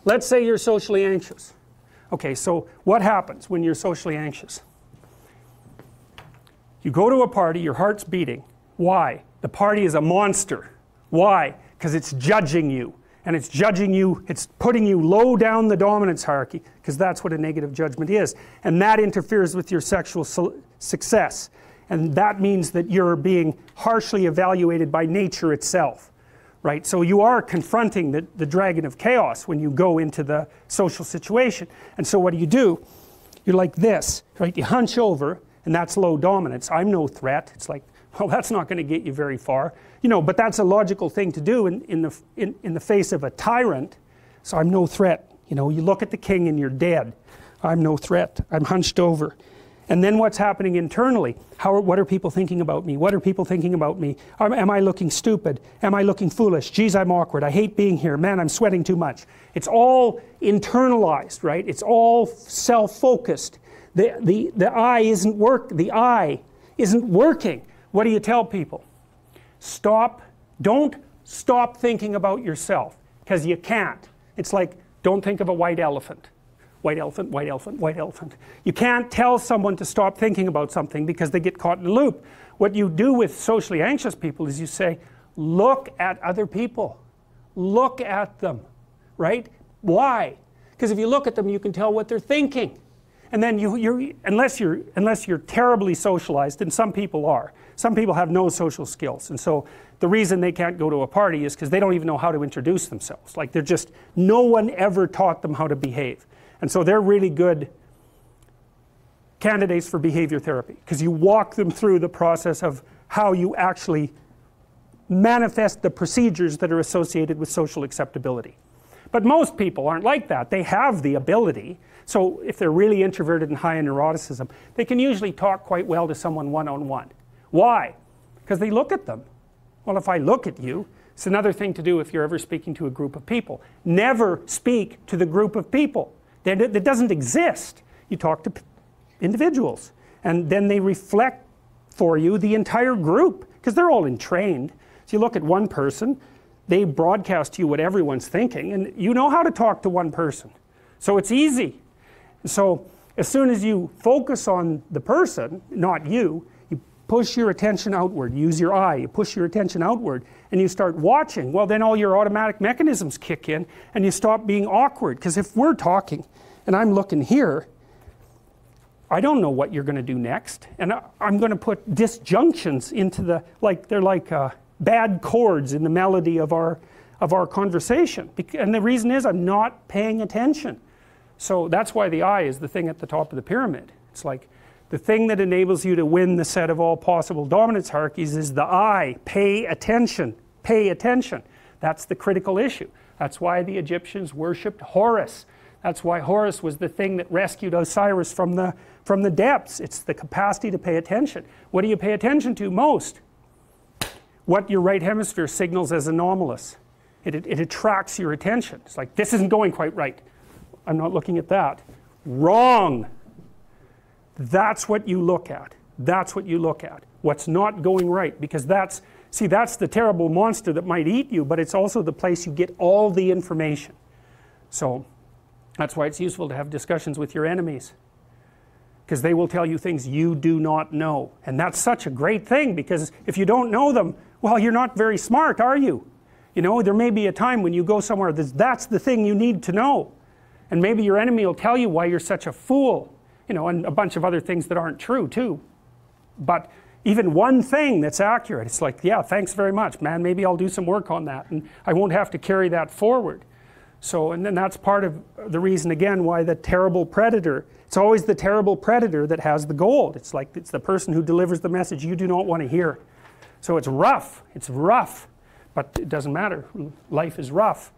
let's say you're socially anxious. Okay, so what happens when you're socially anxious? You go to a party, your heart's beating. Why? The party is a monster. Why? Because it's judging you. And it's judging you, it's putting you low down the dominance hierarchy, because that's what a negative judgment is. And that interferes with your sexual success. And that means that you're being harshly evaluated by nature itself. Right? So you are confronting the dragon of chaos when you go into the social situation. And so what do? You're like this, right? You hunch over, and that's low dominance. I'm no threat. It's like, well, that's not going to get you very far. You know, but that's a logical thing to do in the face of a tyrant. So I'm no threat. You know, you look at the king and you're dead. I'm no threat. I'm hunched over. And then what's happening internally? What are people thinking about me? What are people thinking about me? Am I looking stupid? Am I looking foolish? Geez, I'm awkward. I hate being here. Man, I'm sweating too much. It's all internalized, right? It's all self-focused. The eye isn't working. What do you tell people? Don't stop thinking about yourself, because you can't. It's like, don't think of a white elephant. White elephant, white elephant, white elephant. You can't tell someone to stop thinking about something because they get caught in a loop. What you do with socially anxious people is you say, look at other people. Look at them, right? Why? Because if you look at them, you can tell what they're thinking. And then unless you're terribly socialized, and some people are. Some people have no social skills, and so the reason they can't go to a party is because they don't even know how to introduce themselves. Like no one ever taught them how to behave. And so they're really good candidates for behavior therapy, because you walk them through the process of how you actually manifest the procedures that are associated with social acceptability. But most people aren't like that. They have the ability. So if they're really introverted and high in neuroticism, they can usually talk quite well to someone one-on-one. Why? Because they look at them. Well, if I look at you, it's another thing to do if you're ever speaking to a group of people. Never speak to the group of people. That doesn't exist. You talk to individuals, and then they reflect for you the entire group, because they're all entrained. So you look at one person, they broadcast to you what everyone's thinking, and you know how to talk to one person. So it's easy. So as soon as you focus on the person, not you, you push your attention outward, use your eye, you push your attention outward, and you start watching. Well, then all your automatic mechanisms kick in, and you stop being awkward. Because if we're talking, and I'm looking here, I don't know what you're going to do next, and I'm going to put disjunctions into the, they're like bad chords in the melody of our conversation. And the reason is I'm not paying attention. So that's why the eye is the thing at the top of the pyramid. It's like the thing that enables you to win the set of all possible dominance hierarchies is the eye. Pay attention. Pay attention. That's the critical issue. That's why the Egyptians worshipped Horus. That's why Horus was the thing that rescued Osiris from the depths. It's the capacity to pay attention. What do you pay attention to most? What your right hemisphere signals as anomalous. It attracts your attention. It's like, this isn't going quite right. I'm not looking at that. Wrong. That's what you look at. That's what you look at. What's not going right, because that's the terrible monster that might eat you, but it's also the place you get all the information. So that's why it's useful to have discussions with your enemies, because they will tell you things you do not know. And that's such a great thing, because if you don't know them, well, you're not very smart, are you? You know, there may be a time when you go somewhere that's the thing you need to know. And maybe your enemy will tell you why you're such a fool, you know, and a bunch of other things that aren't true too. But even one thing that's accurate, it's like, yeah, thanks very much, man, maybe I'll do some work on that, and I won't have to carry that forward. So, and then that's part of the reason, again, why the terrible predator, it's always the terrible predator that has the gold. It's like, it's the person who delivers the message you do not want to hear. So it's rough, but it doesn't matter. Life is rough.